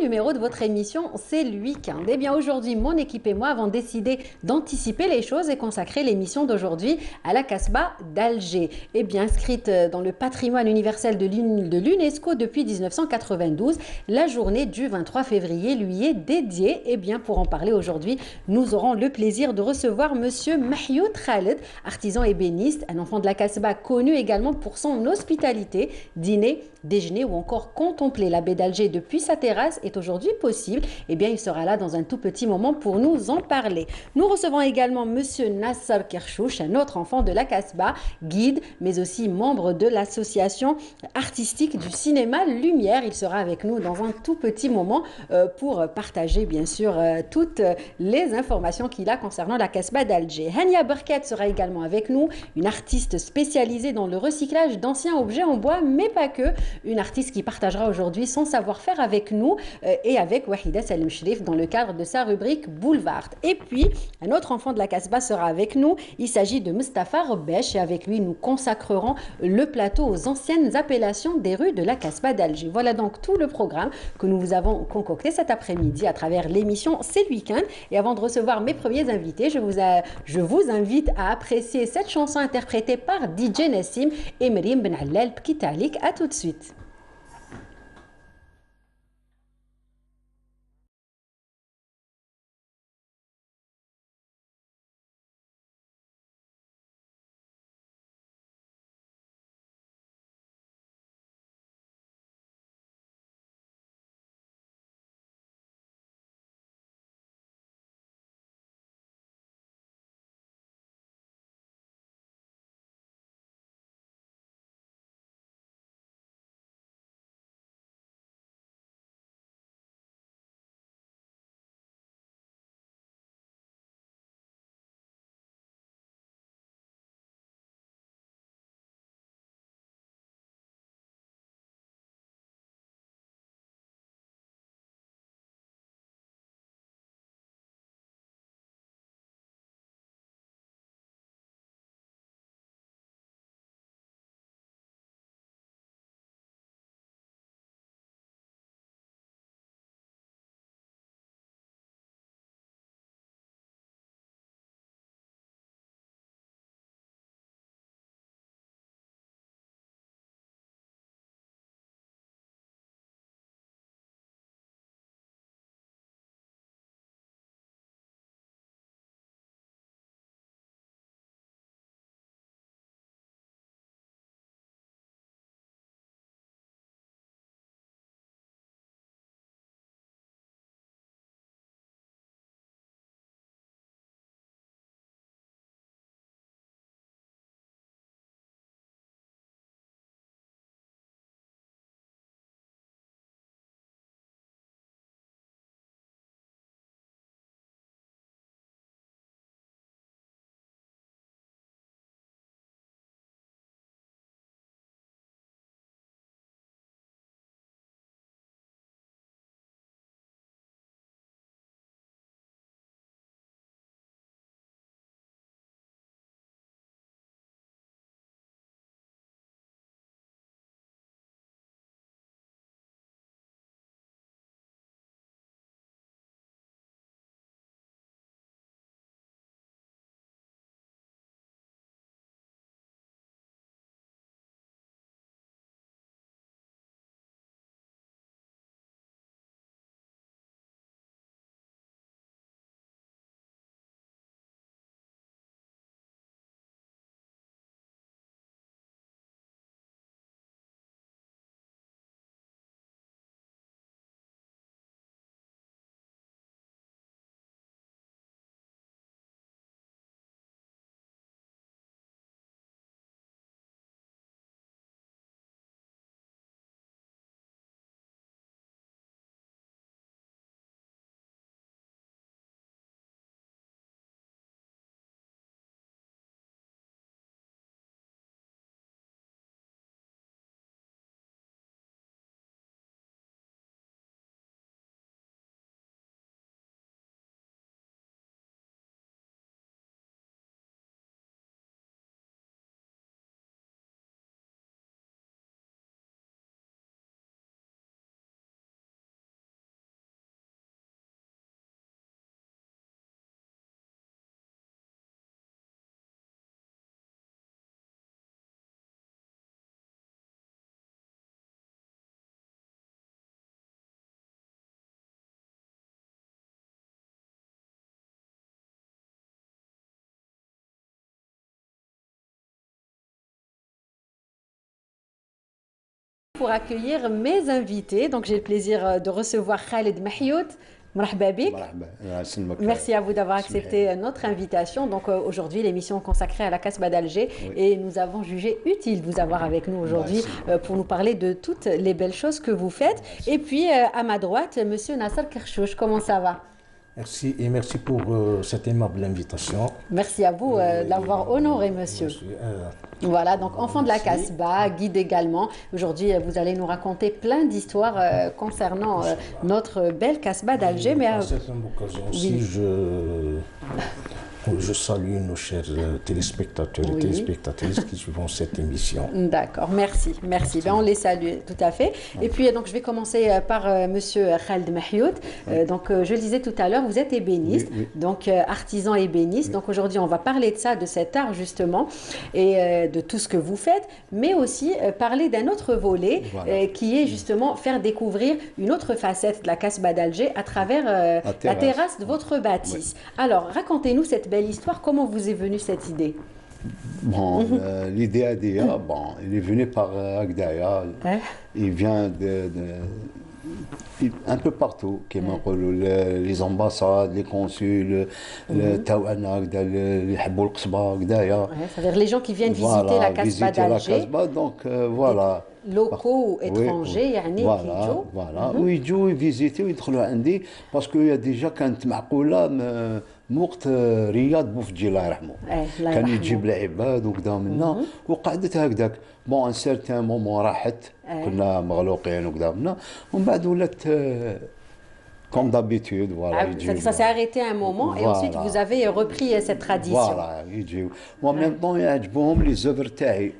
numéro de votre émission, c'est le week-end. Eh bien aujourd'hui, mon équipe et moi avons décidé d'anticiper les choses et consacrer l'émission d'aujourd'hui à la Casbah d'Alger. Eh bien inscrite dans le patrimoine universel de l'UNESCO depuis 1992, la journée du 23 février lui est dédiée. Eh bien pour en parler aujourd'hui, nous aurons le plaisir de recevoir monsieur Mahyoud Khaled, artisan ébéniste, un enfant de la Casbah connu également pour son hospitalité. Dîner, déjeuner ou encore contempler la baie d'Alger depuis sa terrasse est aujourd'hui possible. Eh bien, il sera là dans un tout petit moment pour nous en parler. Nous recevons également monsieur Nasser Kerchouch, un autre enfant de la Casbah, guide, mais aussi membre de l'association artistique du cinéma Lumière. Il sera avec nous dans un tout petit moment pour partager, bien sûr, toutes les informations qu'il a concernant la Casbah d'Alger. Hania Berkat sera également avec nous, une artiste spécialisée dans le recyclage d'anciens objets en bois, mais pas que. Une artiste qui partagera aujourd'hui son savoir-faire avec nous et avec Wahida Salim Shrif dans le cadre de sa rubrique Boulevard. Et puis, un autre enfant de la Casbah sera avec nous. Il s'agit de Mustapha Robesh et avec lui, nous consacrerons le plateau aux anciennes appellations des rues de la Casbah d'Alger. Voilà donc tout le programme que nous vous avons concocté cet après-midi à travers l'émission C'est le week-end. Et avant de recevoir mes premiers invités, je vous invite à apprécier cette chanson interprétée par DJ Nassim et Mrim Ben Allal Pkitalik. À tout de suite. Pour accueillir mes invités. Donc, j'ai le plaisir de recevoir Khaled Mahiout. Marhaba bik. Merci à vous d'avoir accepté notre invitation. Donc, aujourd'hui, l'émission consacrée à la Casbah d'Alger. Oui. Et nous avons jugé utile de vous avoir avec nous aujourd'hui pour nous parler de toutes les belles choses que vous faites. Et puis, à ma droite, Monsieur Nasser Kerchouch. Comment ça va? Merci et merci pour cette aimable invitation. Merci à vous d'avoir honoré, monsieur. Voilà, donc enfant de la Casbah, guide également. Aujourd'hui, vous allez nous raconter plein d'histoires concernant notre belle Casbah d'Alger. Mais à cette occasion aussi, je salue nos chers téléspectateurs et téléspectatrices qui suivent cette émission. D'accord, merci. Ben, on les salue tout à fait. Et puis, donc, je vais commencer par Monsieur Khaled Mahiout. Donc, je le disais tout à l'heure, vous êtes ébéniste, donc artisan ébéniste. Donc, aujourd'hui, on va parler de ça, de cet art justement, et de tout ce que vous faites, mais aussi parler d'un autre volet qui est justement faire découvrir une autre facette de la Casbah d'Alger à travers la terrasse de votre bâtisse. Alors, racontez-nous cette belle histoire, comment vous est venue cette idée? Bon, l'idée Adia, bon, il est venu par Agdaya, il vient un peu partout, les ambassades, les consuls, les Tawana, les Haboul Qsba, Agdaya. C'est-à-dire les gens qui viennent visiter la Casbah d'Alger. Donc voilà. Locaux ou étrangers, voilà, ويجوا يفيزيتي ويدخلوا عندي باسكو هي ديجا كانت معقوله من وقت رياض بوفجي الله يرحمه كان يجيب العباد وكذا منا وقعدت هكذاك بون ان سيرتان مومون راحت كنا مغلوقين وكذا منا ومن بعد ولات comme d'habitude, voilà. Ça s'est arrêté à un moment et ensuite vous avez repris cette tradition. Voilà, en même temps, les œuvres taille,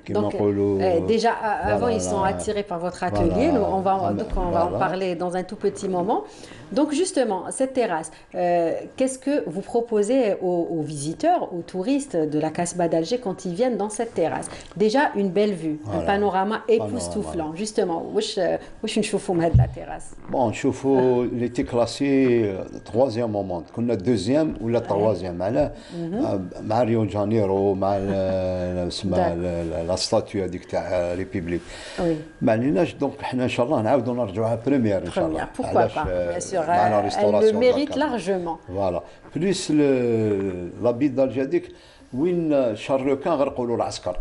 déjà, avant, ils sont attirés par votre atelier. On va en parler dans un tout petit moment. Donc, justement, cette terrasse, qu'est-ce que vous proposez aux visiteurs, aux touristes de la Casbah d'Alger quand ils viennent dans cette terrasse? Déjà, une belle vue, un panorama époustouflant. Justement, où est-ce que la terrasse? Bon, il était classé troisième moment. On a deuxième ou la troisième. مع ريو جانيرو مع la statue هذيك تاع الريبوبليك. ما عليناش دونك حنا ان شاء الله نعاودوا نرجعوها بريمير ان شاء الله. Pourquoi pas? Bien sûr, elle le mérite largement. Voilà. Plus l'habit d'Alger هذيك وين شارلوكان غرقوا له العسكر.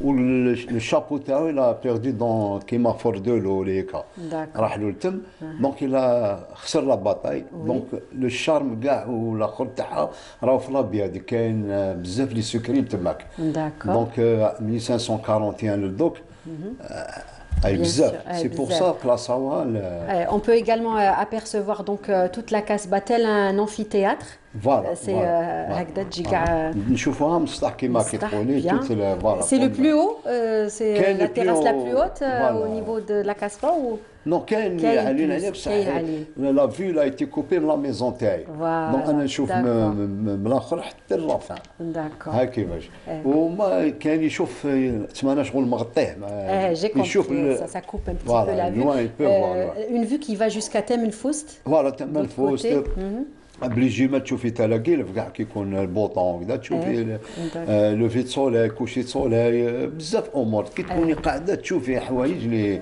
والشابو تاعو il a perdu dans كيما فوردولو ليكا. راح له التم دونك il خسر لا باتاي دونك لو شارم كاع والاخر تاعها راهو في لابي هذيك كاين بزاف لي سكرين تماك. دونك 1541 للدوك. C'est pour ça que la Sawa. On peut également apercevoir donc toute la Casbah tel un amphithéâtre. Voilà. C'est c'est le plus haut, c'est la terrasse la plus haute au niveau de la Casbah ou? Non, la vue a été coupée de la maison taille. Donc on نشوف من الاخر حتى لافان. D'accord. هاك كيفاش. وما كان يشوف تسمى شغل مغطيه. J'ai compris, ça coupe un petit peu la vue. Une vue qui va jusqu'à Tem Foust. Voilà, Tem Foust. بلي جيما تشوفي تلاقيلف كاع كيكون البوطون كذا تشوفي لوفي دو سولاي كوشي دو سولاي بزاف امور كي تكوني قاعده تشوفي حوايج اللي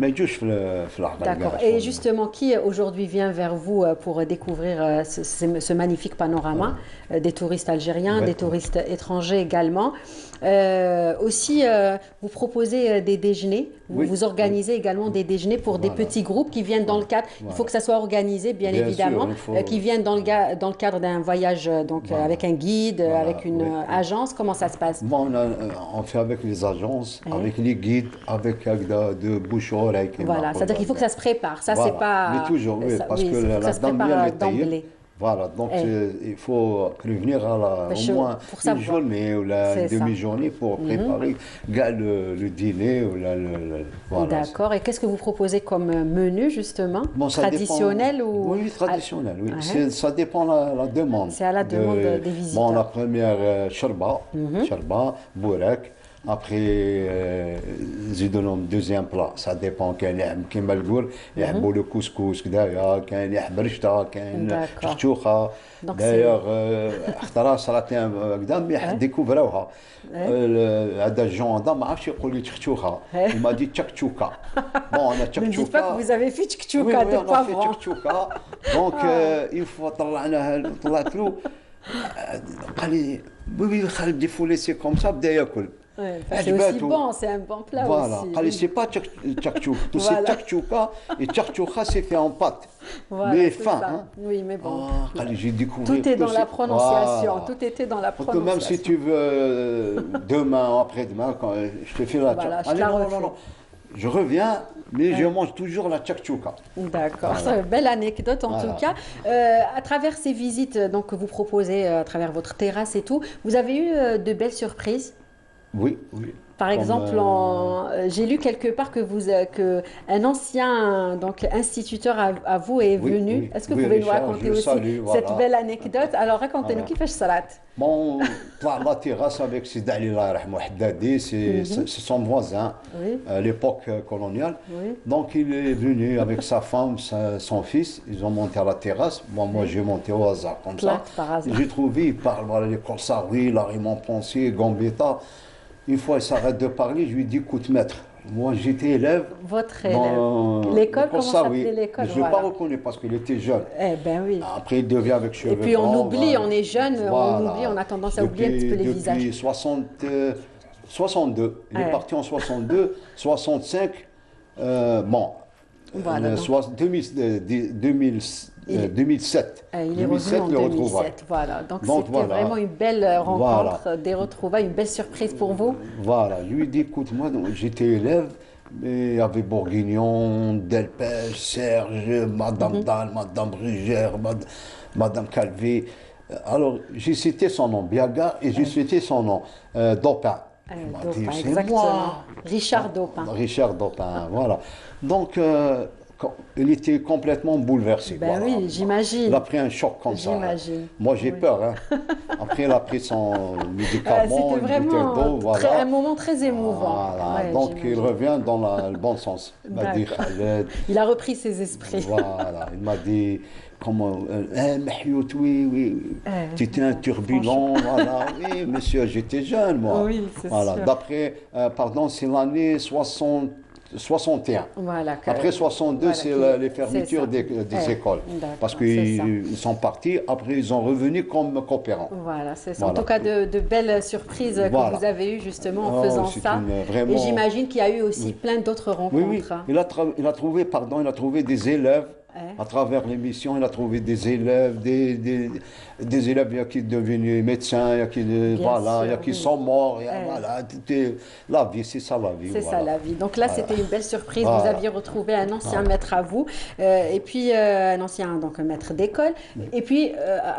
ما يجوش في العقل. D'accord. Et justement, qui aujourd'hui vient vers vous pour découvrir ce magnifique panorama des touristes algériens, des touristes étrangers également. Aussi, vous proposez des déjeuners, vous organisez également des déjeuners pour des petits groupes qui viennent dans le cadre, il faut que ça soit organisé bien évidemment, qui viennent dans le cadre d'un voyage donc avec un guide, avec une agence. Comment ça se passe? Bon, on fait avec les agences, avec les guides, avec de bouche-oreille. Voilà, c'est-à-dire qu'il faut que ça se prépare, ça c'est pas... Mais toujours, parce que la dame vient d'emblée. Voilà, donc il faut prévenir au moins une journée ou une demi-journée pour préparer le dîner. Voilà. D'accord, et qu'est-ce que vous proposez comme menu justement? Traditionnel ou... Oui, traditionnel, oui. Ça dépend de la demande. C'est à la demande des visiteurs. Bon, la première, sharba, bourek. Après, زيدوا deuxième plat. Ça dépend. كاين كيما الكول يحبوا le couscous كدايا، كاين يحب رشته، كاين شكشوخه. دايوغ اخترا صراتين قدام ديكوفراوها. هذا الجون هذا ما عرفش يقول لي تشكشوخه، il m'a dit تشكشوكه. بون انا تشكشوكه. Ne dites pas que vous avez fait tchouka de poivron. تشكشوكه. دونك une fois طلعت له قال لي oui خالد دي فولي سي كوم سا بدا ياكل. C'est aussi bon, c'est un bon plat voilà. aussi. Voilà, c'est pas tchakchouk. Tout c'est tchakchouka et tchakchouka c'est fait en pâte. Voilà, mais fin. Hein. Oui, mais bon. J'ai découvert tout est dans la prononciation. Voilà. Tout était dans la prononciation. Même si tu veux demain ou après-demain, quand je te fais la voilà, non. Je reviens, mais je mange toujours la tchakchouka. D'accord, voilà. C'est une belle anecdote en tout cas. À travers ces visites donc, que vous proposez, à travers votre terrasse et tout, vous avez eu de belles surprises? Oui, oui. Par exemple, j'ai lu quelque part que un ancien donc, instituteur à vous est venu. Oui, est-ce que vous pouvez nous raconter aussi cette belle anecdote? Alors racontez-nous qui fait salat. Bon, la terrasse avec Sidi Ali Haddadi, c'est son voisin à l'époque coloniale. Oui. Donc il est venu avec sa femme, son fils. Ils ont monté à la terrasse. Moi j'ai monté au hasard comme ça. J'ai trouvé, il parle, voilà, les Korsawi, la Raymond Poncier, Gambetta. Une fois, il s'arrête de parler, je lui dis, écoute, maître, moi j'étais élève. Votre élève. L'école, comment s'appelait l'école? Je ne l'ai pas reconnu parce qu'il était jeune. Eh ben oui. Après, il devient avec cheveux. Et puis on oublie, on est jeune, on oublie, on a tendance à oublier un petit peu les visages. Depuis 62. Il est parti en 62, 65. Bon. Voilà, 2007. Il est revenu en 2007, voilà. Donc c'était vraiment une belle rencontre, des retrouvailles, une belle surprise pour vous. Voilà, je lui ai dit, écoute, moi j'étais élève, mais il y avait Bourguignon, Delpech, Serge, Madame Dalle, Madame Brugère, Madame Calvé. Alors j'ai cité son nom, Biaga, et j'ai cité son nom, Dopin. Dopin, exactement. Richard Dopin. Richard Dopin, voilà. Donc, il était complètement bouleversé. Ben voilà. Oui, j'imagine. Il a pris un choc comme ça. Moi, j'ai peur. Hein. Après, il a pris son médicament. C'était vraiment un moment très émouvant. Voilà. Ouais, donc, il revient dans le bon sens. Il m'a dit, Khaled. Il a repris ses esprits. Voilà. Il m'a dit, comment, Mahyout, oui. Tu étais un turbulent. Voilà. Oui, monsieur, j'étais jeune, moi. Oui, c'est voilà. sûr. D'après, c'est l'année 61. Voilà, après 62, voilà, c'est les fermetures des écoles. Parce qu'ils sont partis, après ils sont revenus comme coopérants. Voilà, c'est ça. Voilà. En tout cas, de belles surprises que vous avez eues justement en faisant ça. Vraiment... Et j'imagine qu'il y a eu aussi plein d'autres rencontres. Oui. Il a trouvé des élèves. À travers l'émission, il a trouvé des élèves, des élèves qui sont devenus médecins, il y a qui sont morts. Voilà, la vie, c'est ça la vie. C'est ça la vie. Donc là, c'était une belle surprise. Vous aviez retrouvé un ancien maître à vous, et puis un ancien maître d'école. Et puis,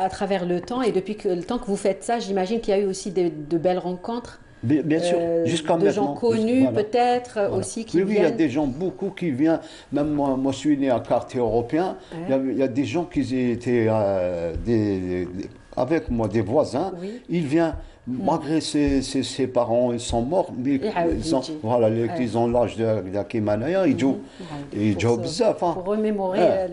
à travers le temps, et depuis le temps que vous faites ça, j'imagine qu'il y a eu aussi de belles rencontres. Bien sûr, jusqu'à maintenant. De gens connus peut-être aussi qui viennent. Oui, il y a des gens, beaucoup qui viennent. Même moi, je suis né en quartier européen. Il y a des gens qui étaient avec moi, des voisins. Ils viennent, malgré ses parents, ils sont morts, mais ils ont l'âge de Kimanaya, ils jouent bizarre. Pour remémorer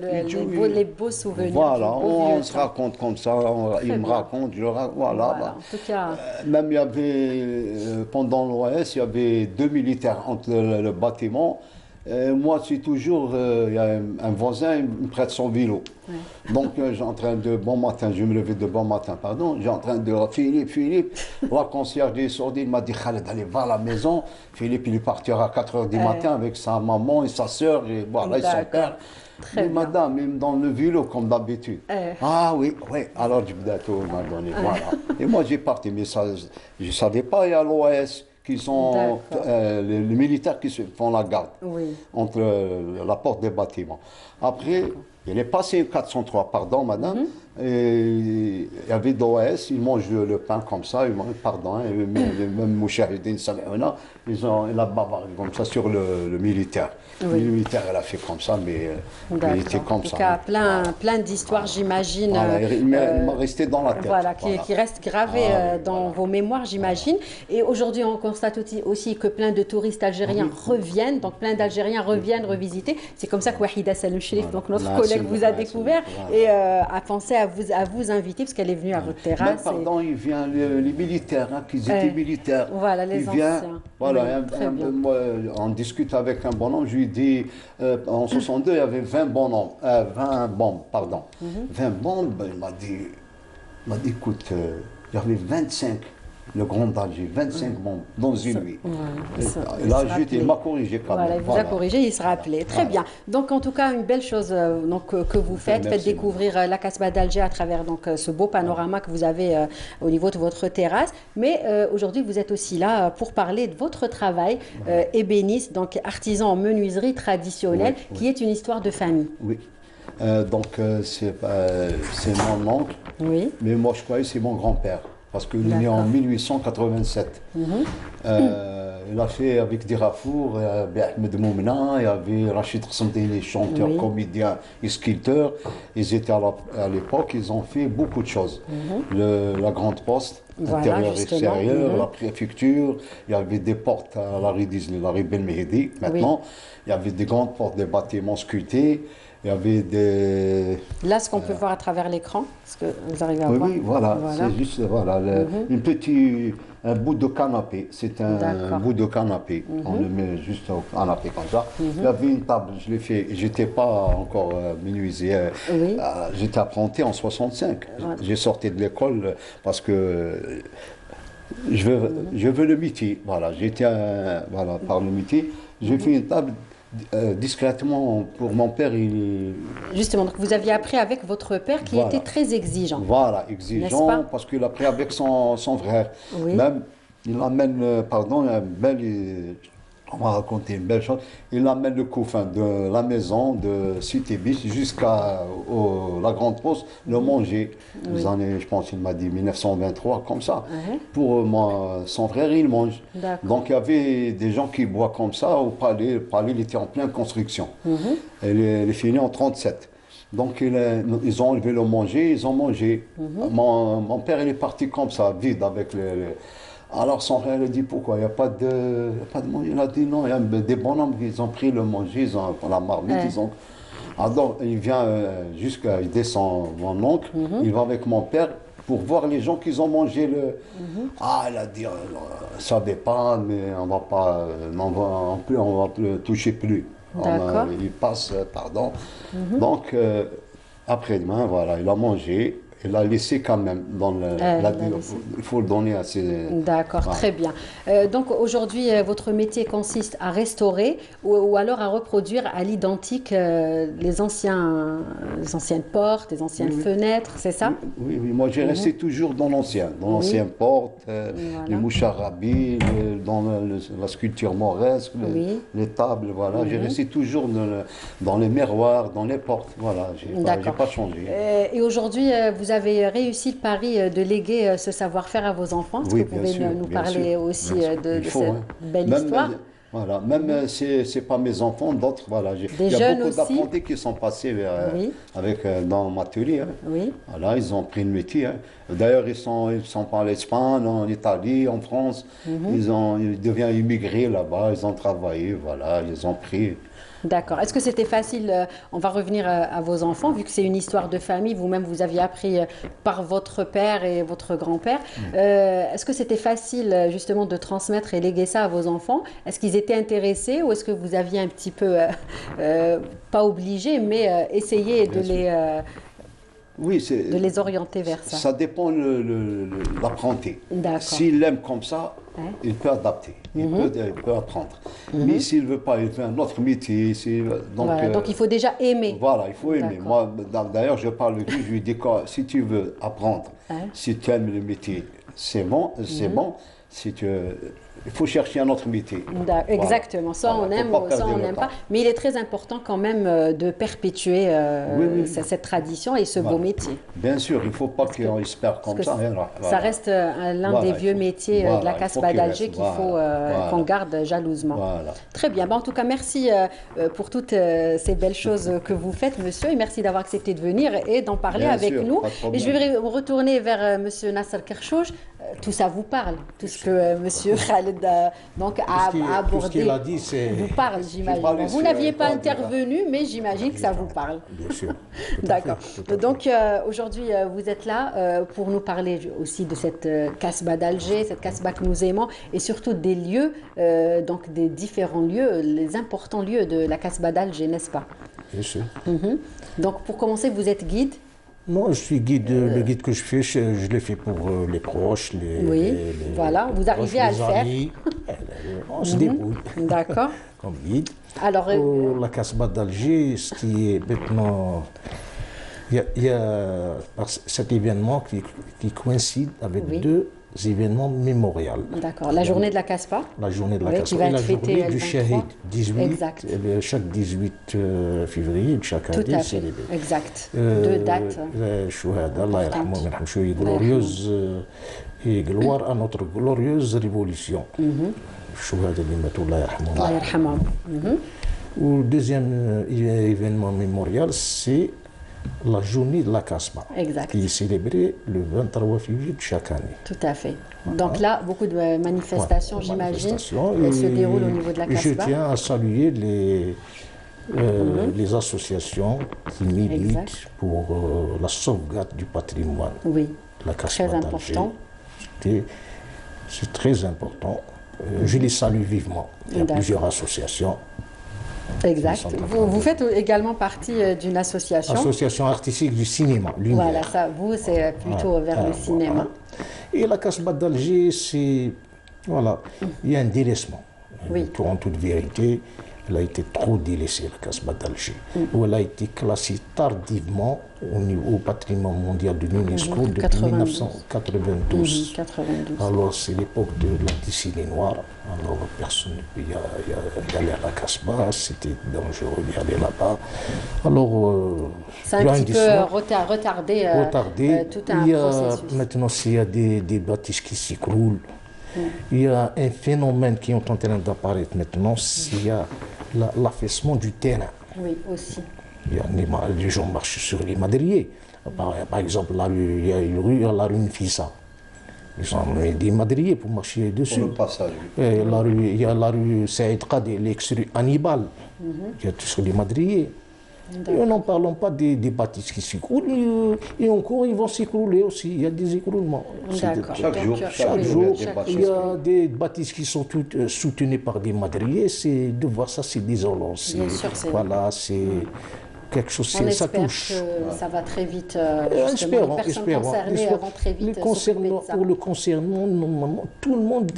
les beaux souvenirs. Voilà, on se raconte comme ça, il me raconte, voilà. En tout cas. Même il y avait, pendant l'OAS, il y avait 2 militaires entre le bâtiment. Moi, c'est toujours, il y a un voisin, il me prête son vélo. Donc, j'ai en train de, bon matin, je me levais de bon matin, pardon, j'ai en train de, Philippe, la concierge est sortie, il m'a dit, Khaled, allez, va à la maison. Philippe, il partira à 4 h du matin avec sa maman et sa soeur, et voilà, et son père. Mais madame, même dans le vélo, comme d'habitude. Ah oui, alors du bateau m'a donné, voilà. Et moi, j'ai parti, mais ça, je ne savais pas, il y a l'OAS. Qui sont les militaires qui se font la garde entre la porte des bâtiments. Après, il est passé 403, pardon madame, et il y avait d'OAS, ils mangent le pain comme ça, ils mangent, pardon, même Mouchahidine Saméona, il a bavaré comme ça sur le militaire. Le militaire, elle a fait comme ça, mais il était comme ça. En tout cas, plein d'histoires, j'imagine. Voilà, il m'a resté dans la tête. Voilà, qui reste gravé dans vos mémoires, j'imagine. Et aujourd'hui, on constate aussi que plein de touristes algériens reviennent, donc plein d'Algériens reviennent revisiter. C'est comme ça que Wahida Salem Chérif, donc notre collègue, vous a découvert et a pensé à vous inviter, parce qu'elle est venue à votre terrasse. Pardon, il vient les militaires, qui étaient militaires. Voilà, les anciens. Voilà, moi, on discute avec un bonhomme, je lui dis, en 62, il y avait 20 bonhommes, 20 bombes, pardon. 20 bombes, il m'a dit, écoute, il y avait 25, le Grand d'Alger, 25 bombes dans une nuit. Là, il m'a corrigé quand même. Voilà, il vous a corrigé, il se rappelait. Très bien. Donc, en tout cas, une belle chose que vous faites. Faites découvrir la Casbah d'Alger à travers ce beau panorama que vous avez au niveau de votre terrasse. Mais aujourd'hui, vous êtes aussi là pour parler de votre travail, ébéniste, donc artisan en menuiserie traditionnelle, qui est une histoire de famille. Oui. Donc, c'est mon oncle, mais moi, je croyais que c'est mon grand-père. Parce qu'il est né en 1887. Il a fait avec Dirafour, Ahmed Moumna, il y avait Rachid Khsantini, chanteur, comédien et sculpteur. Ils étaient à l'époque, ils ont fait beaucoup de choses. La Grande Poste, intérieur et extérieur, la préfecture, il y avait des portes à la rue Ben Mehdi, maintenant. Il y avait des grandes portes, des bâtiments sculptés. Il y avait des... Là, ce qu'on peut voir à travers l'écran, ce que vous arrivez à voir. Oui, voilà. C'est juste un bout de canapé. C'est un bout de canapé. On le met juste au canapé comme ça. Il y avait une table, je l'ai fait. J'étais pas encore menuisier. J'étais apprenti en 65. J'ai sorti de l'école parce que je veux le métier. Voilà, j'étais par le métier. J'ai fait une table discrètement pour mon père. Justement, donc vous aviez appris avec votre père qui était très exigeant. Voilà, exigeant parce qu'il a appris avec son frère. Même, il amène, on va raconter une belle chose, il amène le couffin de la maison de Cité Bis jusqu'à la Grande Poste, le manger. Les années, je pense, il m'a dit 1923, comme ça. Pour moi, son frère, il mange. Donc il y avait des gens qui boivent comme ça au palais. Le palais, il était en pleine construction. Elle est finie en 37. Donc ils ont enlevé le manger, ils ont mangé. Mon père, il est parti comme ça, vide, avec Alors son frère lui dit pourquoi il n'y a pas de manger. Il a dit non, il y a des bonhommes qui ont pris le manger, ils ont la marmite, ils ont. Alors il vient il descend mon oncle, il va avec mon père pour voir les gens qui ont mangé le. Il a dit, ne savait pas, mais on va pas, on va le toucher plus. Il passe, pardon. Donc après-demain, voilà, il a mangé. Il l'a laissé quand même dans il faut le donner à ses... D'accord, très bien. Donc aujourd'hui, votre métier consiste à restaurer ou alors à reproduire à l'identique les anciennes portes, les anciennes fenêtres, c'est ça? Oui, moi j'ai resté toujours dans l'ancienne porte, les moucharabis, dans la sculpture mauresque, les tables, voilà. J'ai resté toujours dans les miroirs, dans les portes, voilà. J'ai pas changé. Et aujourd'hui, vous avez réussi le pari de léguer ce savoir-faire à vos enfants. Est-ce que vous pouvez nous parler aussi de cette belle histoire? Voilà, même si ce n'est pas mes enfants, d'autres, voilà. Il y a beaucoup d'apprentis qui sont passés dans mon atelier. Voilà, ils ont pris le métier. D'ailleurs, ils sont en Espagne, en Italie, en France. Ils deviennent immigrés là-bas, ils ont travaillé, voilà, ils ont pris... D'accord. Est-ce que c'était facile, on va revenir à vos enfants, vu que c'est une histoire de famille, vous-même vous aviez appris par votre père et votre grand-père. Est-ce que c'était facile justement de transmettre et léguer ça à vos enfants? Est-ce qu'ils étaient intéressés ou est-ce que vous aviez un petit peu, pas obligé, mais essayé de les orienter vers ça? Ça dépend de l'apprenti. S'il aime comme ça, il peut adapter, il peut apprendre. Mais s'il ne veut pas, il fait un autre métier. Donc il faut déjà aimer. Voilà, il faut aimer. Moi, d'ailleurs, je parle avec lui, je lui dis si tu veux apprendre, si tu aimes le métier, c'est bon, il faut chercher un autre métier. Exactement, ça on aime, ça on n'aime pas. Mais il est très important quand même de perpétuer cette tradition et ce beau métier. Bien sûr, il ne faut pas qu'on se perde comme ça. Ça reste l'un des vieux métiers de la Casbah d'Alger qu'il faut qu'on garde jalousement. Très bien, en tout cas merci pour toutes ces belles choses que vous faites, monsieur, et merci d'avoir accepté de venir et d'en parler avec nous. Et je vais retourner vers monsieur Nasser Kerchouch. Tout ça vous parle, tout ce que monsieur Khaled a abordé. Tout ce qu'il a dit, vous parle, j'imagine. Vous n'aviez pas intervenu, mais j'imagine que ça vous parle. Bien sûr. D'accord. Donc aujourd'hui, vous êtes là pour nous parler aussi de cette Casbah d'Alger, cette Casbah que nous aimons, et surtout des lieux, donc des différents lieux, les importants lieux de la Casbah d'Alger, n'est-ce pas? Bien sûr. Donc pour commencer, vous êtes guide? Non, je suis guide. Le guide que je fais, je l'ai fait pour les proches, voilà, vous arrivez à le faire. On se débrouille. D'accord. Comme guide. Alors, pour la Casbah d'Alger, ce qui est maintenant, il y a cet événement qui coïncide avec deux événements mémoriaux. D'accord. La journée de la Casbah. La journée de la Casbah et la journée du Shahid. Chaque 18 février de chaque année, c'est les deux. Exact. Deux dates. Chouhada, Allah yarhamou, glorieuse et gloire à notre glorieuse révolution. Chouhada limatou, Allah yarhamou. Le deuxième événement mémorial, c'est la journée de la Casbah, qui est célébrée le 23 février de chaque année. Tout à fait. Donc là, beaucoup de manifestations, j'imagine, se déroulent au niveau de la Casbah. Je tiens à saluer les associations qui militent pour la sauvegarde du patrimoine. Oui, la Casbah très important. C'est très important. Je les salue vivement. Il y a plusieurs associations. Exact. Vous faites également partie d'une association. Association artistique du cinéma, Lumière. Voilà, ça, vous, c'est plutôt vers le cinéma. Et la Casbah d'Alger, c'est... Voilà, il y a un délaissement. Pour en toute vérité, elle a été trop délaissée, la Casbah d'Alger. Où elle a été classée tardivement au patrimoine mondial de l'UNESCO depuis 1992. Alors, c'est l'époque de la décennie noire. Alors, personne ne peut y aller à la Casbah, c'était dangereux d'y aller là-bas. Alors, c'est un petit peu retardé tout un processus. Maintenant, s'il y a des bâtisses qui s'écroulent, il y a un phénomène qui est en train d'apparaître maintenant, c'est l'affaissement du terrain. Oui, aussi. Les gens marchent sur les madriers. Par exemple, il y a une rue, la rue Nfissa. Ils ont mis des madriers pour marcher dessus. Pour le passage. Il y a la rue Saïd Qadi, l'ex-rue Hannibal. Il y a tout sur les madriers. Et n'en parlons pas des bâtisses qui s'écroulent. Et encore, ils vont s'écrouler aussi. Il y a des écroulements. Chaque jour, il y a des bâtisses qui sont toutes soutenues par des madriers. De voir ça, c'est désolant. Bien sûr, voilà, c'est quelque chose, ça touche. Que ça va très vite. Les personnes concernées vont très vite. Pour le concernant, normalement, tout le monde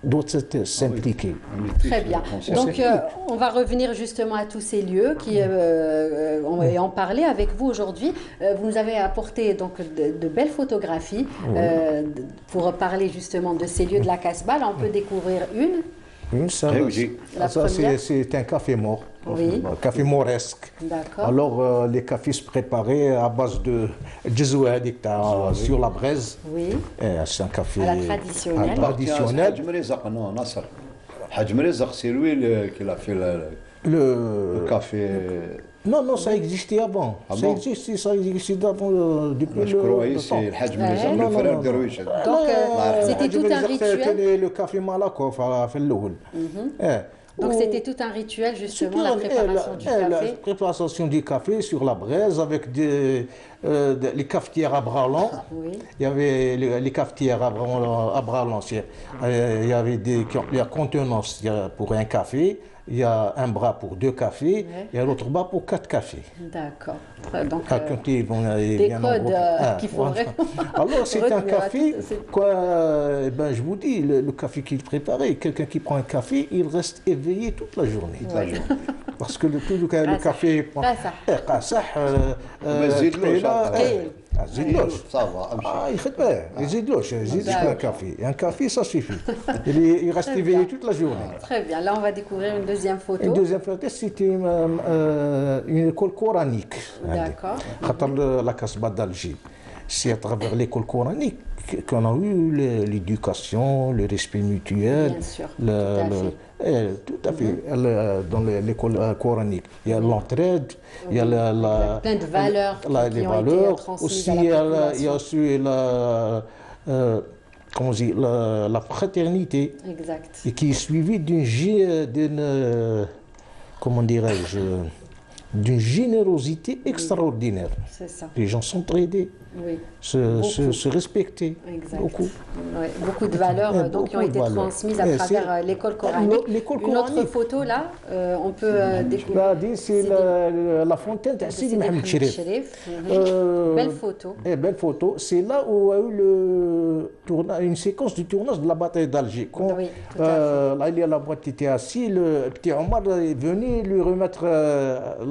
doit s'impliquer. Très bien. Donc, on va revenir justement à tous ces lieux et en parler avec vous aujourd'hui. Vous nous avez apporté donc de belles photographies pour parler justement de ces lieux de la Casbah. Là, on peut découvrir une. C'est un café mort, un café moresque. Alors, les cafés se préparaient à base de djezouad sur la braise. C'est un café traditionnel. Hadj Mrizaq, c'est lui qui a fait le café. Non, ça existait avant. Ça existait avant depuis Je croyais que c'est Hadj Mrizaq, le frère de Rouich. Donc, c'était tout un rituel. Le café Malakoff a fait le rôle. Donc, c'était tout un rituel, justement, la préparation du café. La préparation du café sur la braise avec les cafetières à bras longs. Il y avait les cafetières à bras longs. Il y avait des contenances pour un café. Il y a un bras pour 2 cafés, il y a l'autre bras pour 4 cafés. D'accord. Donc, des codes qu'il faudrait. Alors, c'est un café, je vous dis, le café qu'il préparait, quelqu'un qui prend un café, il reste éveillé toute la journée. Parce que le café... زيدلوش صافا امشي يخدم يزيدلوش يزيد شويه كافي ان كافي سا سوفي il reste éveillé toute la journée. Très bien, là on va découvrir une deuxième photo. Une deuxième photo, c'est une école coranique. D'accord. La Casbah d'Alger. C'est à travers l'école coranique qu'on a eu l'éducation, le respect mutuel. Bien sûr, tout à fait. Dans l'école coranique, il y a l'entraide, il y a plein de valeurs qui ont été transmises aussi, à la population. il y a aussi comment on dit, la fraternité. Exact. Et qui est suivie d'une comment dirais-je, d'une générosité extraordinaire. C'est ça. Les gens s'entraidaient, Oui. se respectaient. Exact. Beaucoup. Oui, beaucoup de valeurs donc, qui ont été transmises à travers l'école coranique. Une autre photo là, on peut découvrir. C'est la fontaine de Sidi Mohamed Cherif. Belle photo. Belle photo. C'est là où a eu une séquence du tournage de la bataille d'Alger. Quand Oui, tout à fait. la boîte était assis, le petit Omar est venu lui remettre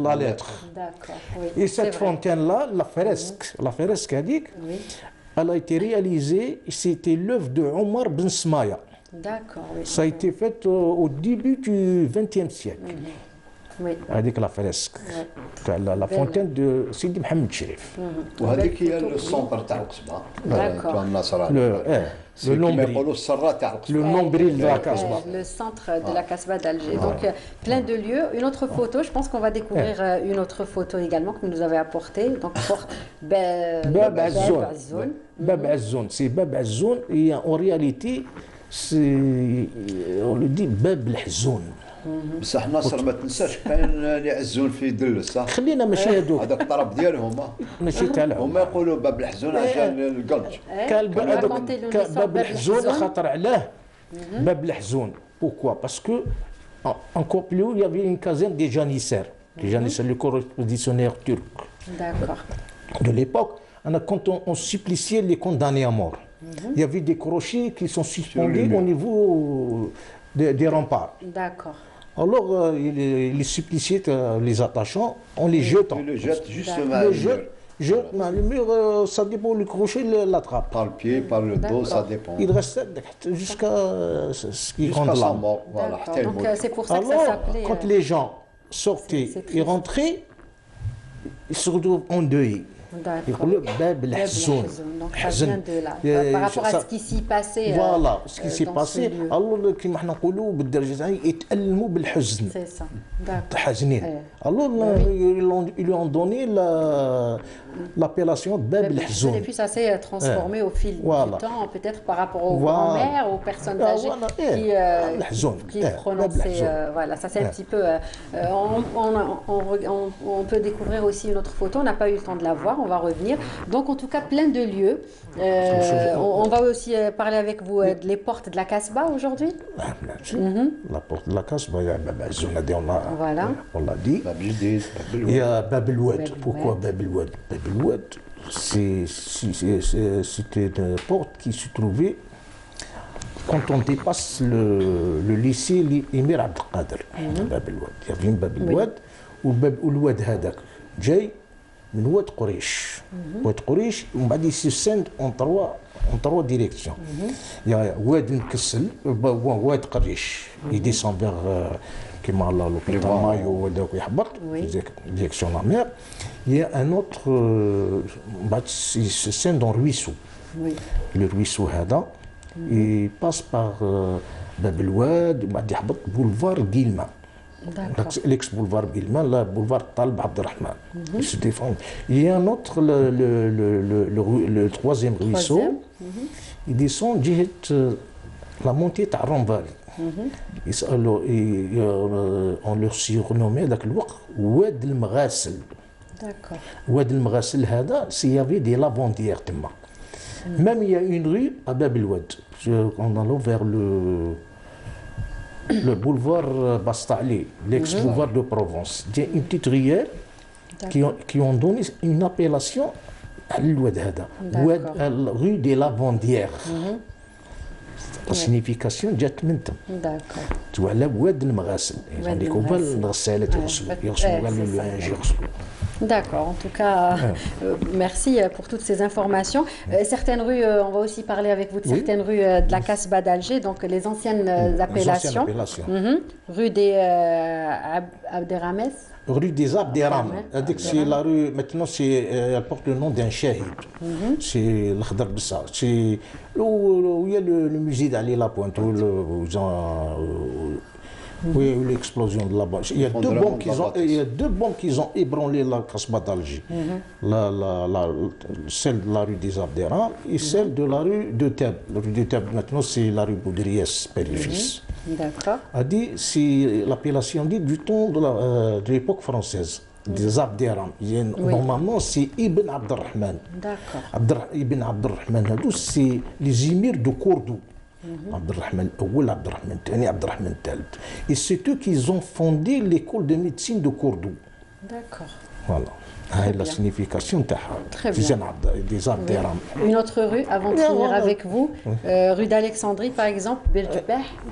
la lettre. D'accord. Oui, Et cette fontaine-là, la fresque indique, oui. elle a été réalisée, c'était l'œuvre de Omar Ben Smaya. D'accord, oui. Ça a été fait au début du XXe siècle. Oui. Avec la fresque. La fontaine de Sidi Mohamed Cherif. وهذيك هي السونتر تاع القصبه تاع النصر Le nombril. يقولوا السره تاع القصبه Le nombril de la Casbah. Le centre de la Casbah d'Alger. Donc, plein de lieux. Une autre photo, je pense qu'on va découvrir une autre photo également que vous nous avez apportée. Donc, pour Bab Azzoun. Bab Azzoun. C'est Bab Azzoun et en réalité, on le dit Bab L'Hzoun. بصح ناصر ما تنساش كاين اللي يعزون في دلس صح خلينا ماشي هذوك هذاك الطرف ديالهم ماشي تاعهم هما يقولوا باب الحزون عشان القلج باب الحزون خاطر علاه باب الحزون pourquoi parce que encore plus haut il y avait une caserne des janissaires le corps expéditionnaire turc de l'époque quand on suppliciait les condamnés à mort il y avait des crochets qui sont suspendus au niveau des remparts. D'accord. Alors, les suppliciés, les attachants, on les jette. On les jette justement. Le mur, ça dépend, le crochet l'attrape. Par le pied, par le dos, ça dépend. Il reste jusqu'à ce qu'il compte là. Voilà. Donc, c'est pour ça que ça s'appelait. Quand les gens sortaient et rentraient, ils se retrouvent endeuillés. D'accord. Bab L'Hzoun. Donc ça vient de là. Par rapport à ce qui s'y passait. Voilà, ce qui s'est passé. Alors, كما حنا نقولوا بالدرجة تاعي يتألموا بالحزن. C'est ça. D'accord. حزنين. Alors, ils lui ont donné l'appellation Bab L'Hzoun. Et puis ça s'est transformé au fil du temps, peut-être par rapport aux grands-mères, aux personnes âgées qui prononçaient. Voilà, ça c'est un petit peu. On peut découvrir aussi une autre photo. On n'a pas eu le temps de la voir. On va revenir. Donc en tout cas, plein de lieux. On va aussi parler avec vous des portes de la Casbah aujourd'hui. La porte de la Casbah, il y a Bab Azzoun, on l'a dit. Il y a Bab El-Oued. Pourquoi Bab El-Oued? Bab El-Oued, c'était une porte qui se trouvait quand on dépasse le lycée Émir Abdelkader. Bab El-Oued. Il y avait une Bab El-Oued ou Bab El-Oued هذاك جاي من واد قريش. واد قريش ومن بعد يسسند en trois directions. Il y a واد مكسل واد قريش. Il descend vers كيما l'hôpital Mayo وهذاك يهبط direction la mer. Il y a un autre بعد il se scinde dans ruisseau. Le ruisseau هذا il passe par باب الواد وبعد يهبط boulevard Guillemin. L'ex-boulevard Guillemin, le boulevard Talb Abdelrahman. Ils se défendent. Il y a un autre, le troisième ruisseau, il descend direct la montée de Rambali. On leur surnommait à l'époque Oued el-Mghassel. D'accord. Oued el-Mghassel, il y avait des lavandières. Même il y a une rue à Bab El-Oued, en allant vers le boulevard Bastali, l'ex-boulevard de Provence. Il y a une petite rivière qui ont donné une appellation à l'Oued Hada, rue des Lavandières. La signification جات من تم. D'accord. واد المغاسل. يعني كوبا الغسالة يغسلوا لو العنج يغسلوا. D'accord, en tout cas, merci pour toutes ces informations. Certaines rues, on va aussi parler avec vous de certaines rues de la Casbah d'Alger, donc les anciennes appellations. Rue des Abderrames. Rue des Abderrames. C'est la rue, maintenant, elle porte le nom d'un shahid. C'est l'Akhdar Bissa. C'est où il y a le musée d'Ali Lapointe, oui, l'explosion de la bombe. Il y a deux bombes qui ont ébranlé la Casbah d'Alger. Celle de la rue des Abderrames et celle de la rue de Thèbes. La rue de Thèbes, maintenant, c'est la rue Boudriès, père et fils. D'accord. A dit, c'est l'appellation dite du temps de l'époque française, des Abderrames. Normalement, c'est Ibn Abdelrahman. D'accord. Ibn Abdelrahman, c'est les émirs de Cordoue. Abdelrahman Awel, Abdelrahman Thani, Abdelrahman Thalith. Et c'est eux qui ont fondé l'école de médecine de Cordoue. D'accord. Voilà. C'est la signification des Abderrames. Une autre rue, avant de finir avec vous, rue d'Alexandrie par exemple,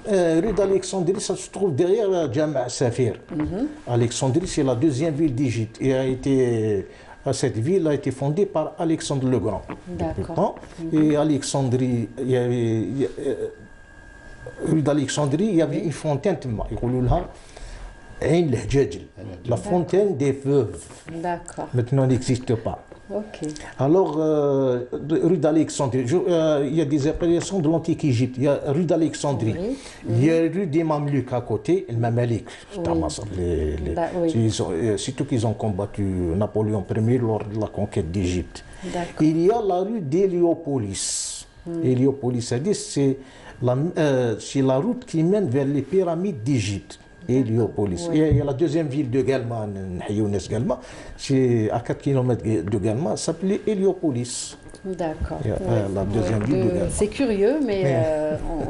rue d'Alexandrie, ça se trouve derrière Jama' Safir. Alexandrie, c'est la deuxième ville d'Égypte. Cette ville a été fondée par Alexandre le Grand. D'accord. Et Alexandrie, rue d'Alexandrie, il y avait une fontaine, la fontaine des veuves. D'accord. Maintenant, elle n'existe pas. Ok. Alors, rue d'Alexandrie, il y a des appellations de l'antique Égypte. Il y a rue d'Alexandrie, il y a rue des Mameluks à côté, le Mamalik. Surtout qu'ils ont combattu Napoléon Ier lors de la conquête d'Égypte. Il y a la rue d'Héliopolis. Héliopolis, c'est la route qui mène vers les pyramides d'Égypte. Héliopolis. Il y a la deuxième ville de Galma, c'est à 4 km de Galma, ça s'appelait Héliopolis. D'accord. La deuxième ville de Galma. C'est curieux, mais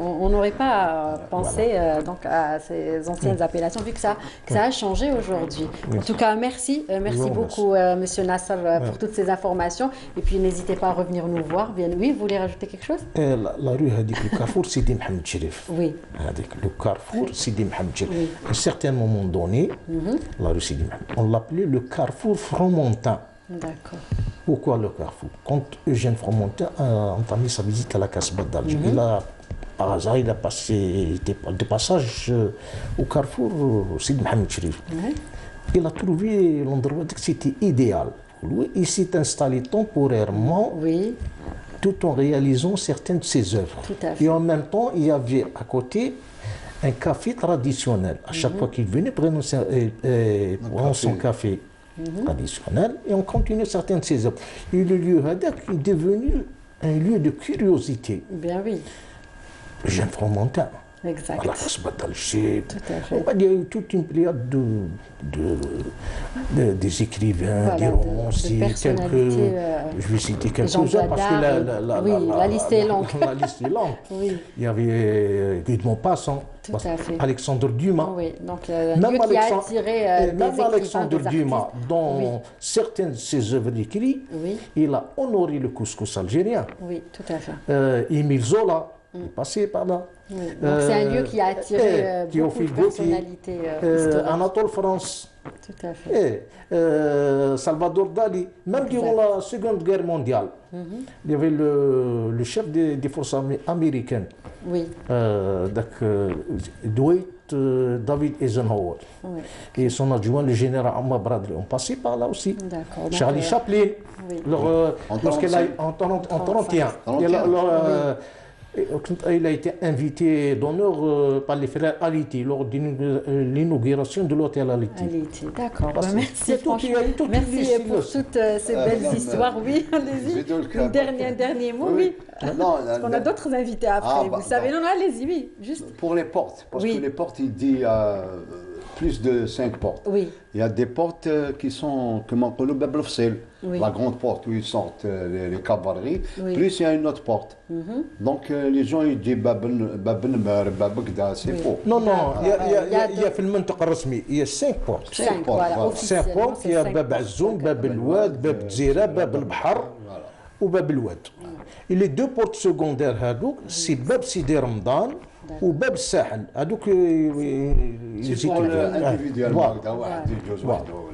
on n'aurait pas pensé donc à ces anciennes appellations, vu que ça a changé aujourd'hui. En tout cas, merci beaucoup, Monsieur Nasser, pour toutes ces informations. Et puis, n'hésitez pas à revenir nous voir. Oui, vous voulez rajouter quelque chose? La rue, le carrefour Sidi Mohamed Chérif. Oui. Le carrefour Sidi Mohamed Chérif. À un certain moment donné, la rue Sidi Mohamed, on l'appelait le carrefour Fromontin. D'accord. Pourquoi le carrefour? Quand Eugène Fromontin a entamé sa visite à la Casbah d'Alger, par hasard, il a passé de passage au carrefour Sidi Mohamed Chérif. Il a trouvé l'endroit que c'était idéal. Il s'est installé temporairement, tout en réalisant certaines de ses œuvres. Et en même temps, il y avait à côté un café traditionnel. À chaque fois qu'il venait prendre son café traditionnel, et on continue certaines de ses œuvres. Et le lieu Hadak est devenu un lieu de curiosité. Bien oui. Jeune Fromontin. Exact. À la Casbah d'Alger. Il y a eu toute une période des écrivains, des romanciers, je vais citer quelques-uns parce que la liste est longue. La liste est longue. Il y avait Guy de Maupassant, Alexandre Dumas. Donc même qui a attiré même Alexandre Dumas, dans certaines de ses œuvres écrites, il a honoré le couscous algérien. Oui, tout à fait. Émile Zola est passé par là. Donc c'est un lieu qui a attiré beaucoup de personnalités historiques. Anatole France. Tout à fait. Salvador Dali. Même durant la Seconde Guerre mondiale, il y avait le chef des forces américaines. Dwight David Eisenhower. Et son adjoint, le général Ammar Bradley, ont passé par là aussi. Charlie Chaplin, lorsqu'il a en 1931. Il a été invité d'honneur par les frères Aliti lors de l'inauguration de l'hôtel Aliti. D'accord. Merci pour toutes ces belles histoires. Oui, allez-y. Un dernier mot, parce qu'on a d'autres invités après. Vous savez, allez-y, oui. Juste. Pour les portes, parce que les portes, il dit plus de 5 portes. Il y a des portes qui sont, comment on appelle, la grande porte où ils sortent les cavaleries, plus il y a une autre porte. Donc les gens ils disent c'est faux. Non, il y a il y a 5 portes. 5 portes, il y a Bab Azoum, Bab El-Ouad, Bab Zira, Bab El-Bahar ou Bab El-Ouad. Et les 2 portes secondaires, c'est Bab Sidi Ramadan ou Bab Sahel. C'est pour l'individuellement.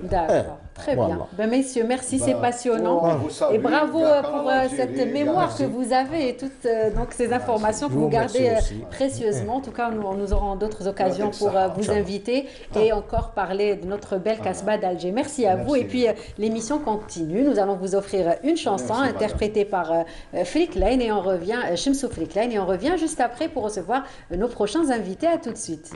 D'accord. Très bien. Ben, messieurs, merci, c'est passionnant. Et bravo pour cette mémoire que vous avez et toutes donc, ces informations que vous gardez précieusement. En tout cas, nous aurons d'autres occasions pour vous inviter et encore parler de notre belle Casbah d'Alger. Merci à vous. Et puis, l'émission continue. Nous allons vous offrir une chanson interprétée par Flick Lane et on revient, Shemsou Flick Lane, et on revient juste après pour recevoir nos prochains invités. À tout de suite.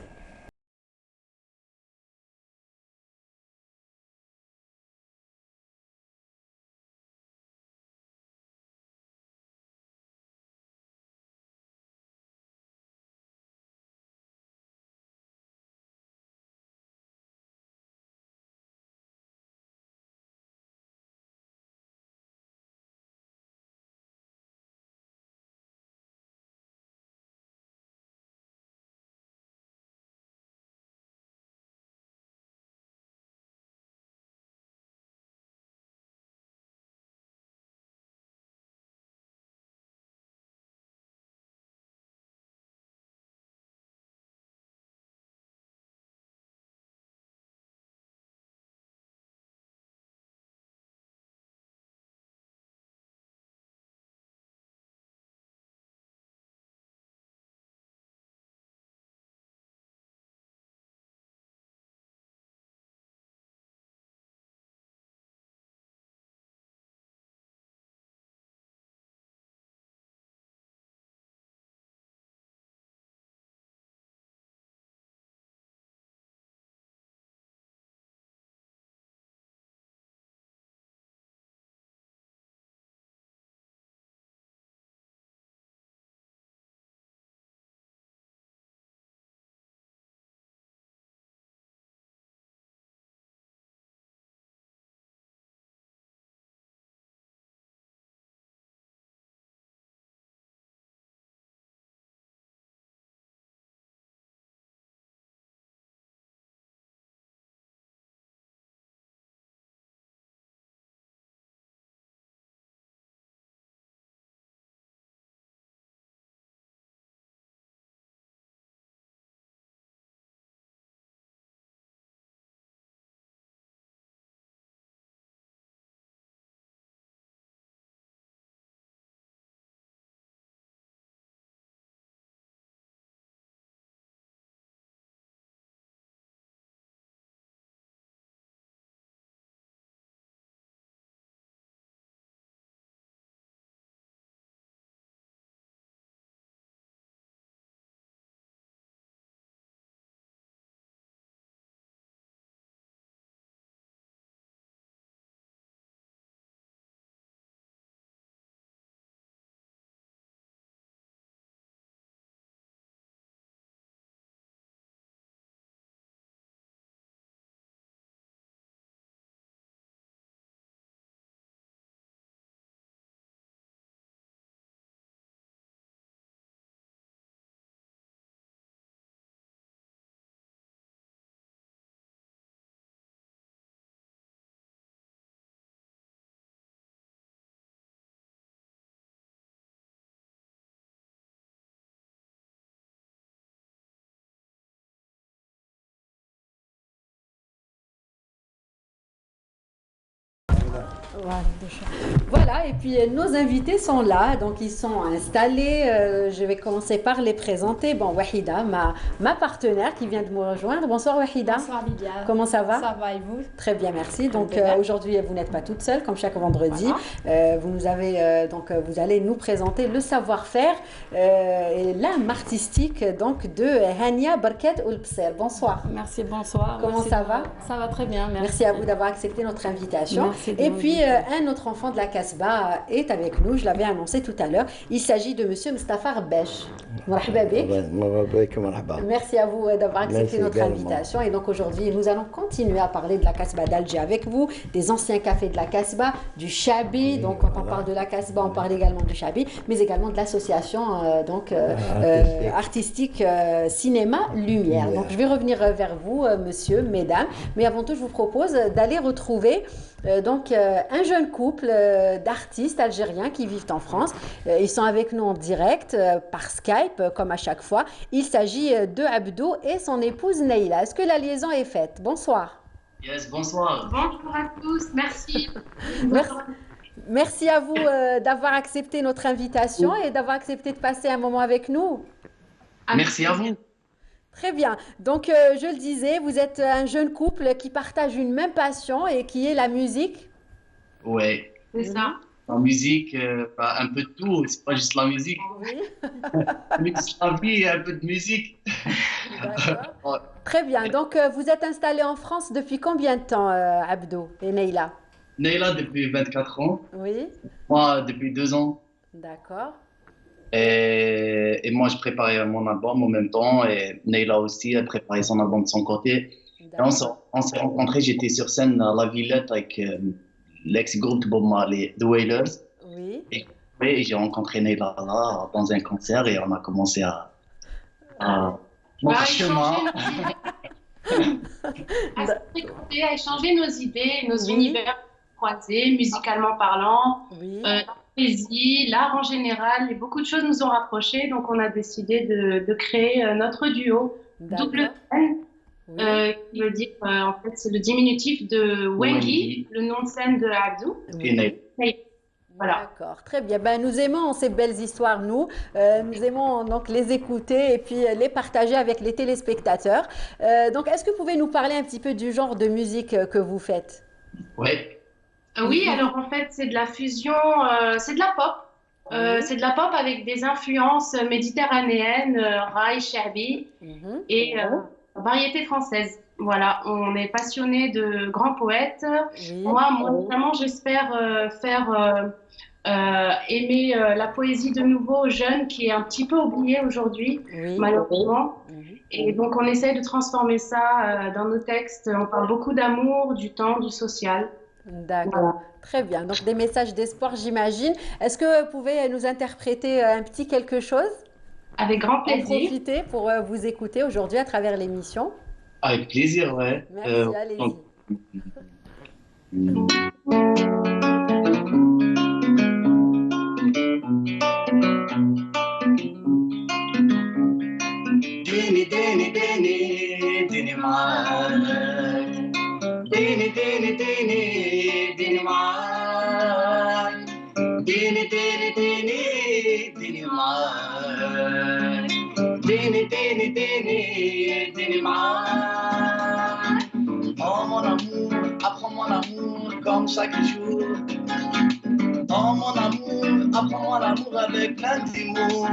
Voilà, et puis nos invités sont là, donc ils sont installés. Je vais commencer par les présenter. Bon, Wahida, ma partenaire qui vient de me rejoindre. Bonsoir Wahida. Bonsoir Lydia. Comment ça va? Ça va et vous? Très bien, merci. Donc aujourd'hui, vous n'êtes pas toute seule, comme chaque vendredi. Voilà. Vous allez nous présenter le savoir-faire et l'âme artistique donc de Hania Barket Oulbser. Bonsoir. Merci, bonsoir. Comment ça va? Ça va très bien, merci. Merci à vous d'avoir accepté notre invitation. Merci et puis un autre enfant de la Casbah est avec nous, je l'avais annoncé tout à l'heure. Il s'agit de monsieur Mustafa Arbesh. Merci à vous d'avoir accepté notre invitation. Et donc aujourd'hui, nous allons continuer à parler de la Casbah d'Alger avec vous, des anciens cafés de la Casbah, du Chabi. Donc quand on parle de la Casbah, on parle également du Chabi, mais également de l'association artistique Cinéma Lumière. Donc je vais revenir vers vous, monsieur, mesdames. Mais avant tout, je vous propose d'aller retrouver un jeune couple d'artistes algériens qui vivent en France. Ils sont avec nous en direct par Skype, comme à chaque fois. Il s'agit de Abdou et son épouse Neila. Est-ce que la liaison est faite? Bonsoir. Yes, bonsoir. Bonjour à tous, merci. Merci, merci à vous d'avoir accepté notre invitation et d'avoir accepté de passer un moment avec nous. Merci à vous. Très bien. Donc, je le disais, vous êtes un jeune couple qui partage une même passion et qui est la musique. Ouais. C'est ça. La musique, un peu de tout, c'est pas juste la musique. Oui. La vie et un peu de musique. D'accord. Ouais. Très bien. Donc, vous êtes installé en France depuis combien de temps, Abdo et Neila? Neila depuis 24 ans, Oui. moi depuis 2 ans. D'accord. Et moi, je préparais mon album en même temps. Et Neila aussi, elle préparait son album de son côté. Et on s'est rencontrés, j'étais sur scène à la Villette avec l'ex-groupe de Bob Marley, The Wailers. Oui. Et j'ai rencontré Neila là, dans un concert et on a commencé à notre chemin. À échanger nos idées, nos univers croisés, musicalement parlant, la poésie, l'art en général, et beaucoup de choses nous ont rapprochés, donc on a décidé de créer notre duo, Double N, qui veut dire, en fait, c'est le diminutif de Wengi, le nom de scène de Abdou. Voilà. D'accord, très bien. Ben, nous aimons ces belles histoires, nous. Nous aimons donc les écouter et puis les partager avec les téléspectateurs. Donc, est-ce que vous pouvez nous parler un petit peu du genre de musique que vous faites? Ouais. Oui, alors en fait, c'est de la fusion, c'est de la pop. C'est de la pop avec des influences méditerranéennes, raï, shabi et variété française. Voilà, on est passionné de grands poètes. Moi, notamment, j'espère faire aimer la poésie de nouveau aux jeunes, qui est un petit peu oubliée aujourd'hui, malheureusement. Et donc, on essaie de transformer ça dans nos textes. On parle beaucoup d'amour, du temps, du social. D'accord, voilà. Très bien. Donc, des messages d'espoir, j'imagine. Est-ce que vous pouvez nous interpréter un petit quelque chose? Avec grand plaisir. En profiter pour vous écouter aujourd'hui à travers l'émission. Avec plaisir, ouais. Merci, allez-y. Dini, dini, dini, dini معاك. ديني ديني ديني ديني معاك. ديني ديني ديني ديني معاك. ديني ديني ديني ديني معاك. Oh mon amour, apprends mon amour comme chaque jour. Oh mon amour, apprends-moi l'amour avec plein d'humour.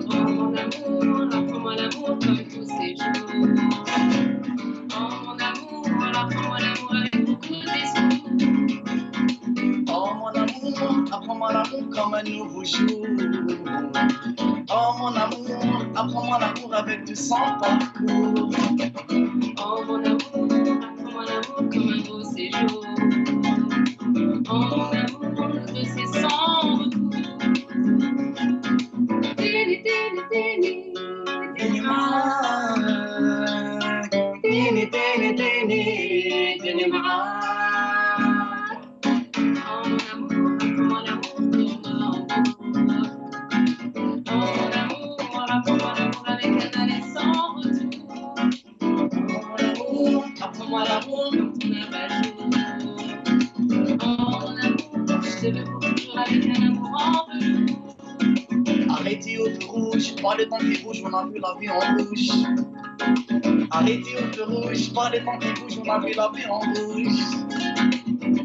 Oh mon amour, apprends-moi l'amour comme tous ces jours. Oh mon amour, apprends-moi l'amour avec beaucoup d'espoir. Oh mon amour, apprends-moi l'amour comme un nouveau jour. Oh mon amour, apprends-moi l'amour avec du sang parcours. Oh mon amour, apprends-moi l'amour comme un beau séjour. Oh mon amour, de ces sans retour. Dini, dini, dini, dini, dini, dini, dini, dini, oh mon amour, apprends-moi l'amour comme un amour. Oh mon amour, apprends-moi l'amour avec un aller sans retour. Oh mon amour, apprends-moi l'amour comme ton abat-jour. Oh mon amour, je te veux pour toujours avec un amour en velours. Arrêtez au feu rouge, pas le temps qui bouge, on a vu la vie en rouge. Arrêtez au feu rouge, pas le temps qui bouge, on a vu la vie en rouge.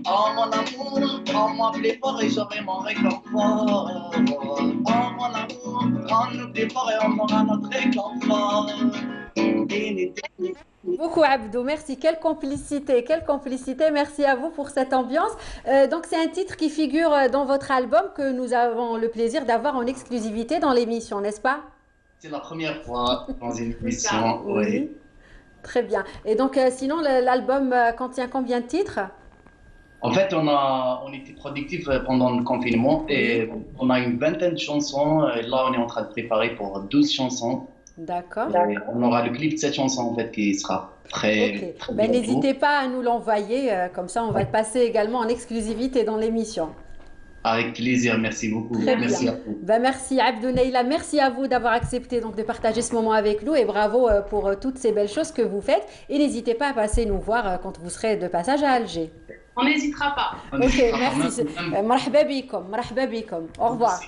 Oh mon amour, prends-moi plus fort et j'aurai mon réconfort. Oh mon amour, prends-nous plus fort et on aura notre réconfort. Beaucoup Abdou, merci. Quelle complicité, merci à vous pour cette ambiance. Donc c'est un titre qui figure dans votre album que nous avons le plaisir d'avoir en exclusivité dans l'émission, n'est-ce pas? C'est la première fois dans une émission, oui. Très bien. Et donc sinon l'album contient combien de titres? En fait, on était productifs pendant le confinement et on a une vingtaine de chansons. Et là, on est en train de préparer pour 12 chansons. D'accord. On aura le clip de cette chanson en fait qui sera très. Ok. Ben, n'hésitez pas à nous l'envoyer, comme ça on va le passer également en exclusivité dans l'émission. Avec plaisir, merci beaucoup. Très merci bien. à vous. Ben, merci Abdou Neila, merci à vous d'avoir accepté donc de partager ce moment avec nous et bravo pour toutes ces belles choses que vous faites. Et n'hésitez pas à passer nous voir quand vous serez de passage à Alger. On n'hésitera pas. Ok, merci. Marhaba bikom, marhaba bikom. Au revoir.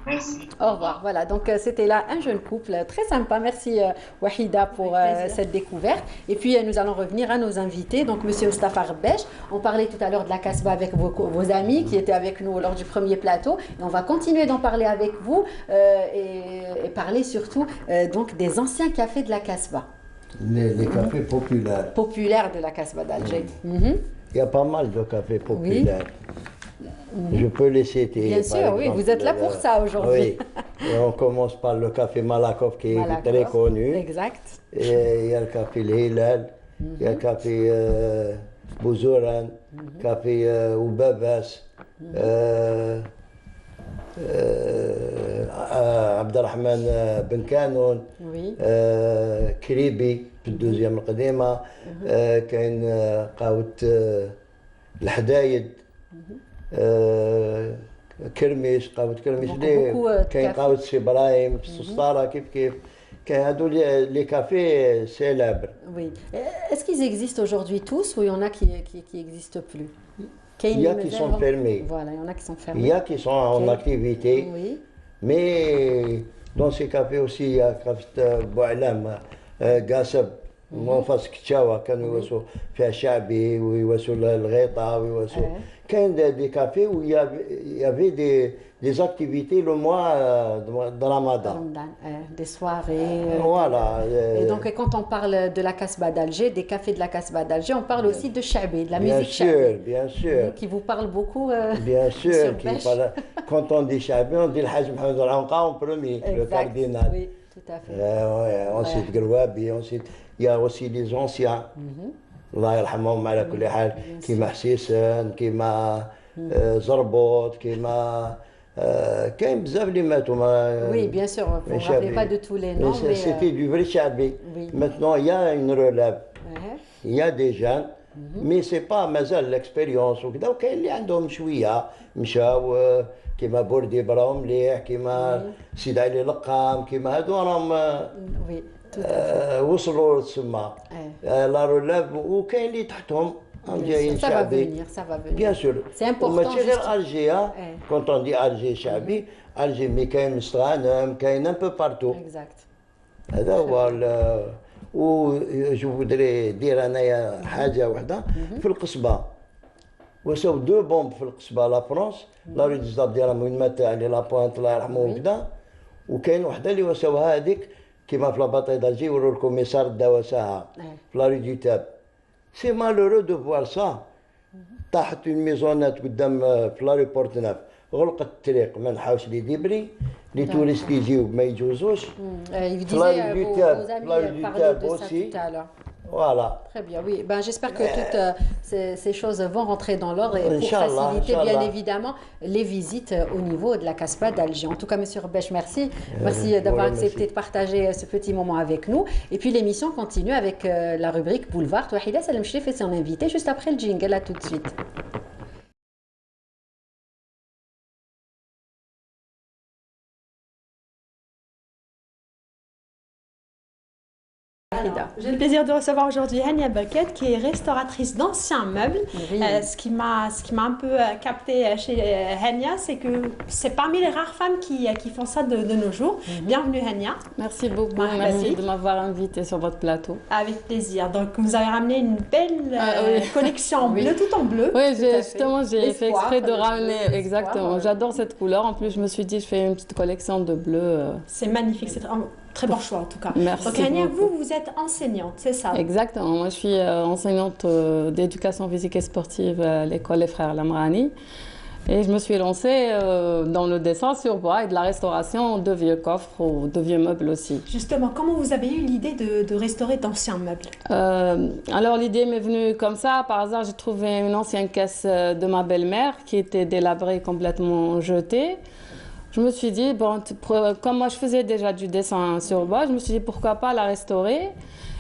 Merci. Au revoir. Voilà, donc c'était là un jeune couple très sympa. Merci Wahida pour cette découverte. Et puis nous allons revenir à nos invités. Donc Monsieur Mustafa Rebech, on parlait tout à l'heure de la Casbah avec vos amis qui étaient avec nous lors du premier plateau. Et on va continuer d'en parler avec vous et parler surtout donc des anciens cafés de la Casbah. Les cafés populaires. Populaires de la Casbah d'Alger. Il y a pas mal de cafés populaires. Je peux les citer. Bien sûr, oui, vous êtes là pour ça aujourd'hui. Oui. Et on commence par le café Malakoff qui est très connu. Exact. Et il y a le café Hilal, il y a le café Bouzouran, le café Oubabas, Abdelrahman Ben Kanoun, Kribi, في الدوزيام القديمة كاين قهوة الحدايد كرميش قهوة كرميش كاين قهوة سي إبراهيم في السسطارة كيف كاين هادو لي كافي سيلابر. Oui. Est-ce qu'ils existent aujourd'hui tous ou il y en a qui n'existent plus? Il y a qui sont fermés. Voilà, il y en a qui sont fermés. Il y a qui sont en activité. Oui. Mais dans ces cafés aussi, il y a café Boualam, قاسب منفص كتشاوة كانوا يواسوا فيها شعبي ويواسوا الغيطة ويواسوا كاين دي كافي où il y avait des activités le mois de Ramadan. Des soirées. Voilà. Et donc quand on parle de la Casbah d'Alger, des cafés de la Casbah d'Alger, on parle aussi de Chabi, de la musique Chabi. Bien sûr. Qui vous parle beaucoup. Bien sûr. Quand on dit Chabi, on dit le Hajj Mohamed Al-Anqa en premier, le cardinal. Oui. Tout à fait. Ensuite Grouabi, ensuite il y a aussi les anciens. الله يرحمهم على كل حال كيما حسيسن كيما زربوط كيما كاين بزاف اللي ماتوا ما. Oui, bien sûr, vous ne vous rappelez pas de tous les noms. C'était du vrai Chabi. Maintenant il y a une relève. Il y a des jeunes. Mais c'est pas مازال l'expérience وكذا وكاين اللي عندهم شويه مشاو كيما بوردي براهم مليح كيما سيد علي لقام كيما هادو راهم وصلوا تسمى لا روليف وكاين اللي تحتهم جايين شعبي. Ça va venir. Bien sûr. C'est important. وماشي غير الجي quand on dit الجي شعبي الجي مي كاين مستغانم كاين ان بو بارتو. Exact. هذا هو و جو فودري دير انايا حاجه وحده في القصبه وساو دو بومب في القصبه لا فرونس لا ريد زاب ديالهم وين مات علي لا بوانت الله يرحمه وكذا وكاين وحده اللي وساوها هذيك كيما في لاباطاي دالجي ورو الكوميسار داو وساها في لا ري دو تاب سي مالورو دو فوار سا طاحت اون ميزونات قدام في لا ري بورت ناف غلقت الطريق ما نحاوش لي ديبري les touristes qui يجيو ما يجوزوش. Il disait, vos amis parlaient de ça tout à l'heure. Voilà. Très bien, oui. Ben, j'espère que toutes ces choses vont rentrer dans l'ordre et pour faciliter bien évidemment les visites au niveau de la Casbah d'Alger. En tout cas, Monsieur Rebech, merci. Merci d'avoir accepté de partager ce petit moment avec nous. Et puis l'émission continue avec la rubrique Boulevard. Wahida Salem Chlef est son invité juste après le jingle. À tout de suite. J'ai le plaisir de recevoir aujourd'hui Hania Baket, qui est restauratrice d'anciens meubles. Oui. Ce qui m'a un peu capté chez Hania, c'est que c'est parmi les rares femmes qui font ça de nos jours. Bienvenue Hania. Merci beaucoup, merci de m'avoir invitée sur votre plateau. Avec plaisir. Donc vous avez ramené une belle collection en bleu, tout en bleu. Oui, justement j'ai fait exprès de ramener, exactement. J'adore cette couleur. En plus je me suis dit je fais une petite collection de bleu. C'est magnifique, c'est très bon choix en tout cas. Merci. Donc Hania, vous êtes enseignante, c'est ça? Exactement. Moi, je suis enseignante d'éducation physique et sportive à l'école Les Frères Lamrani. Et je me suis lancée dans le dessin sur bois et de la restauration de vieux coffres ou de vieux meubles aussi. Justement, comment vous avez eu l'idée de restaurer d'anciens meubles? Alors, l'idée m'est venue comme ça. Par hasard, j'ai trouvé une ancienne caisse de ma belle-mère qui était délabrée, complètement jetée. Je me suis dit, bon, comme moi je faisais déjà du dessin sur bois, je me suis dit pourquoi pas la restaurer.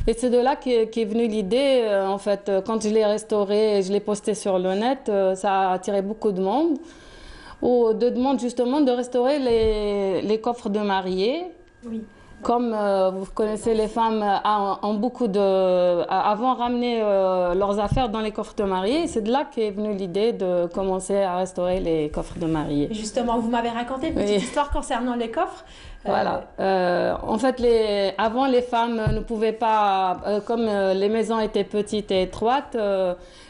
Et c'est de là qu'est venue l'idée. En fait, quand je l'ai restaurée et je l'ai postée sur le net, ça a attiré beaucoup de monde. où de demande justement de restaurer les coffres de mariés. Oui. Comme vous connaissez, les femmes ont beaucoup avant ramené leurs affaires dans les coffres de mariés. C'est de là qu'est venue l'idée de commencer à restaurer les coffres de mariés. Justement, vous m'avez raconté une petite histoire concernant les coffres. Voilà. En fait, avant, les femmes ne pouvaient pas, comme les maisons étaient petites et étroites,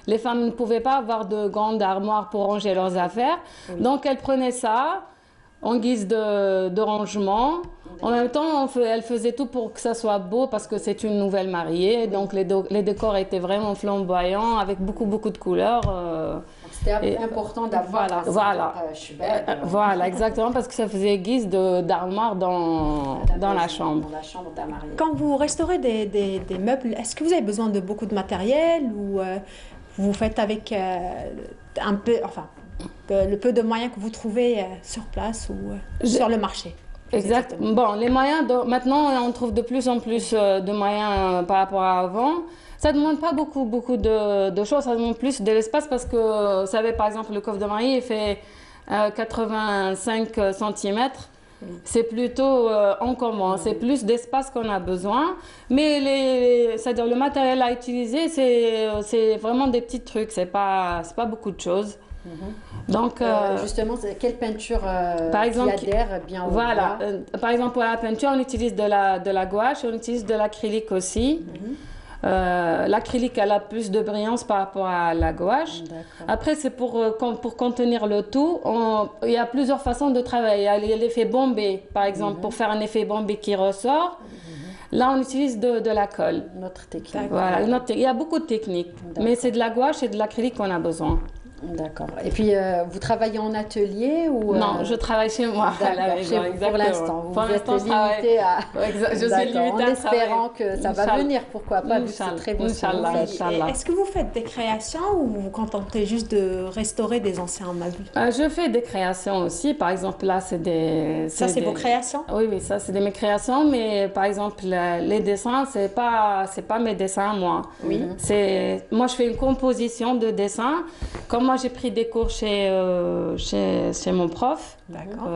les femmes ne pouvaient pas avoir de grandes armoires pour ranger leurs affaires. Oui. Donc, elles prenaient ça en guise de rangement. En même temps, elle faisait tout pour que ça soit beau parce que c'est une nouvelle mariée. Donc, les décors étaient vraiment flamboyants avec beaucoup de couleurs. C'était important d'avoir voilà, exactement, parce que ça faisait guise d'armoire dans la chambre. Dans la chambre d'un marié. Quand vous restaurez des meubles, est-ce que vous avez besoin de beaucoup de matériel ou vous faites avec un peu, enfin, le peu de moyens que vous trouvez sur place ou sur le marché? Exact. Bon, les moyens, maintenant, on trouve de plus en plus de moyens par rapport à avant. Ça ne demande pas beaucoup de choses, ça demande plus de l'espace parce que, vous savez, par exemple, le coffre de mariée, il fait 85 cm. C'est plutôt encombrant, c'est plus d'espace qu'on a besoin. Mais c'est-à-dire le matériel à utiliser, c'est vraiment des petits trucs, c'est pas beaucoup de choses. Donc, justement, quelle peinture par exemple, qui adhère bien au bois? Par exemple, pour la peinture, on utilise de la gouache, on utilise de l'acrylique aussi. L'acrylique, elle a plus de brillance par rapport à la gouache. Après, c'est pour contenir le tout. Il y a plusieurs façons de travailler. Il y a l'effet bombé, par exemple, pour faire un effet bombé qui ressort. Là, on utilise de la colle. Notre technique. Voilà, il y a beaucoup de techniques, mais c'est de la gouache et de l'acrylique qu'on a besoin. D'accord. Et puis, vous travaillez en atelier ou Non, je travaille chez moi. Pour l'instant, vous êtes limité à... Je suis limitée en espérant que ça va venir, pourquoi pas, c'est très beau. Est-ce que vous faites des créations ou vous vous contentez juste de restaurer des anciens meubles? Je fais des créations aussi. Par exemple, là, c'est des... Ça, c'est vos créations? Oui, ça, c'est mes créations. Mais par exemple, les dessins, c'est pas mes dessins, moi. Oui. Moi, je fais une composition de dessins. Comme moi, j'ai pris des cours chez mon prof. D'accord.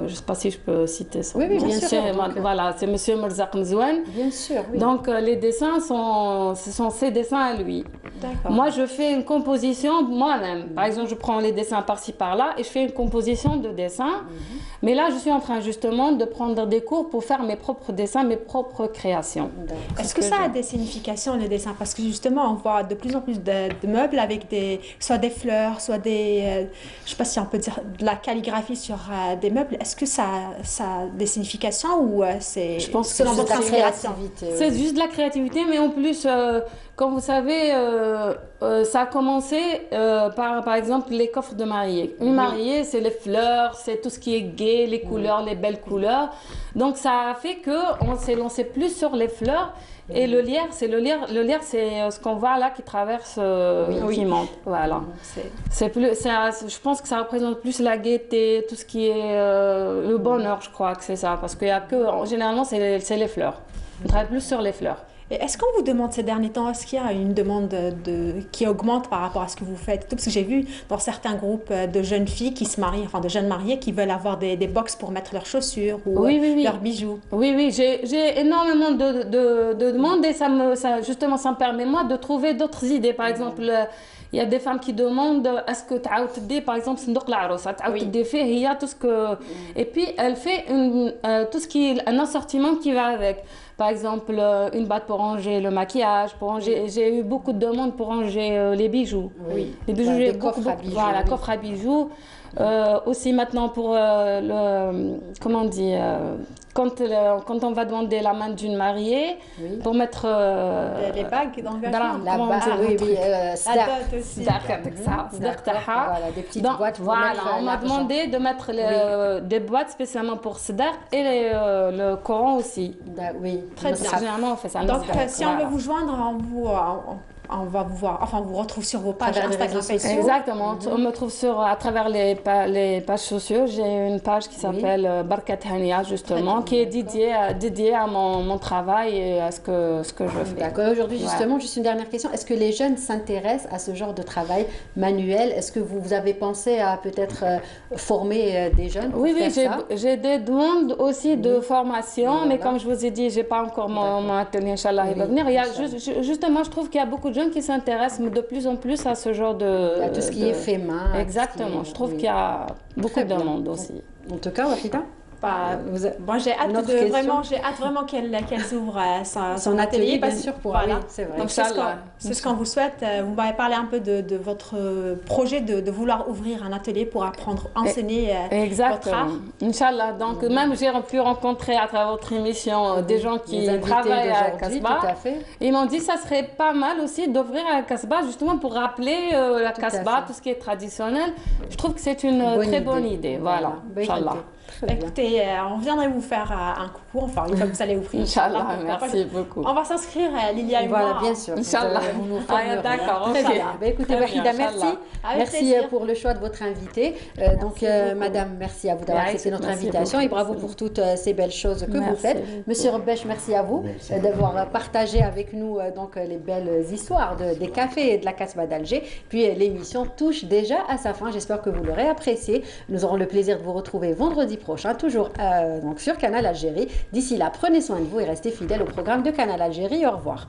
Je ne sais pas si je peux citer ça. Oui, bien sûr. Voilà, c'est Monsieur Merzak Mzouane. Bien sûr, oui. Donc, les dessins, ce sont ses dessins à lui. D'accord. Moi, je fais une composition moi-même. Par exemple, je prends les dessins par-ci, par-là et je fais une composition de dessins. Mais là, je suis en train justement de prendre des cours pour faire mes propres dessins, mes propres créations. Est-ce que ça a des significations, les dessins? Parce que justement, on voit de plus en plus de meubles avec soit des fleurs, soit des... je ne sais pas si on peut dire de la calligraphie sur des meubles. Est-ce que ça a des significations ou c'est selon votre inspiration? C'est juste de la créativité, mais en plus... Comme vous savez, ça a commencé par exemple, les coffres de mariée. Une mariée, c'est les fleurs, c'est tout ce qui est gai, les couleurs, les belles couleurs. Donc, ça a fait qu'on s'est lancé plus sur les fleurs. Et le lierre, c'est ce qu'on voit là qui traverse, qui monte. Voilà. Je pense que ça représente plus la gaieté, tout ce qui est le bonheur, je crois que c'est ça. Parce qu'il y a généralement, c'est les fleurs. On travaille plus sur les fleurs. Est-ce qu'on vous demande ces derniers temps, est-ce qu'il y a une demande qui augmente par rapport à ce que vous faites? Parce que j'ai vu dans certains groupes de jeunes filles qui se marient, enfin de jeunes mariées qui veulent avoir des box pour mettre leurs chaussures ou leurs bijoux. Oui, j'ai énormément de demandes et ça me permet moi de trouver d'autres idées. Par exemple, il y a des femmes qui demandent est-ce que tu as par exemple صندوق العروسة تعاود فيه هي tout ce que et puis elle fait tout ce qui est un assortiment qui va avec. Par exemple, une batte pour ranger le maquillage, j'ai eu beaucoup de demandes pour ranger les bijoux. Oui. Les bijoux, des coffres à bijoux. Voilà, coffres à bijoux. Aussi maintenant pour comment on dit, quand on va demander la main d'une mariée pour mettre les bagues d'engagement. La bague, la dot aussi. Voilà, des petites boîtes. Voilà, on m'a demandé de mettre des boîtes spécialement pour Sedar et le Coran aussi. Oui, très bien. Généralement, on fait ça. Donc, si on veut vous joindre, on va vous voir, enfin on vous retrouve sur vos pages Instagram, Facebook. Exactement, on me trouve à travers les pages sociaux. J'ai une page qui s'appelle Barkat Hania justement, qui est dédiée à mon travail et à ce que je fais. D'accord. Aujourd'hui justement, juste une dernière question. Est-ce que les jeunes s'intéressent à ce genre de travail manuel? Est-ce que vous avez pensé à peut-être former des jeunes pour faire ça? J'ai des demandes aussi de formation, mais comme je vous ai dit, j'ai pas encore mon atelier, Inch'Allah, il va venir. Il y a justement, je trouve qu'il y a beaucoup de jeunes qui s'intéressent de plus en plus à ce genre de... À tout ce qui est fait main. Exactement, je trouve qu'il y a beaucoup de demandes aussi. En tout cas, Wahida, moi, j'ai hâte vraiment qu'elle ouvre son atelier. Bien sûr, pour voilà. C'est vrai. Donc, c'est ce qu'on vous souhaite. Vous m'avez parlé un peu de votre projet de vouloir ouvrir un atelier pour apprendre, enseigner votre art. Inch'Allah. Donc, même j'ai pu rencontrer à travers votre émission des gens qui travaillent à Casbah. Ils m'ont dit que ça serait pas mal aussi d'ouvrir à Casbah, justement pour rappeler la Casbah, tout ce qui est traditionnel. Je trouve que c'est une très bonne idée. Voilà. Inch'Allah. Écoutez, on viendrait vous faire un coucou, enfin, une fois que vous allez ouvrir. Inch'Allah, merci beaucoup. On va s'inscrire, Lilia et moi. Voilà, bien sûr. Inch'Allah. D'accord, très bien. Écoutez, Wahida, merci. Merci pour le choix de votre invité. Donc, madame, merci à vous d'avoir accepté notre invitation et bravo pour toutes ces belles choses que vous faites. Monsieur Robesh, merci à vous d'avoir partagé avec nous donc les belles histoires des cafés et de la Casbah d'Alger. Puis l'émission touche déjà à sa fin. J'espère que vous l'aurez apprécié. Nous aurons le plaisir de vous retrouver vendredi prochain, toujours donc sur Canal Algérie. D'ici là, prenez soin de vous et restez fidèles au programme de Canal Algérie. Au revoir.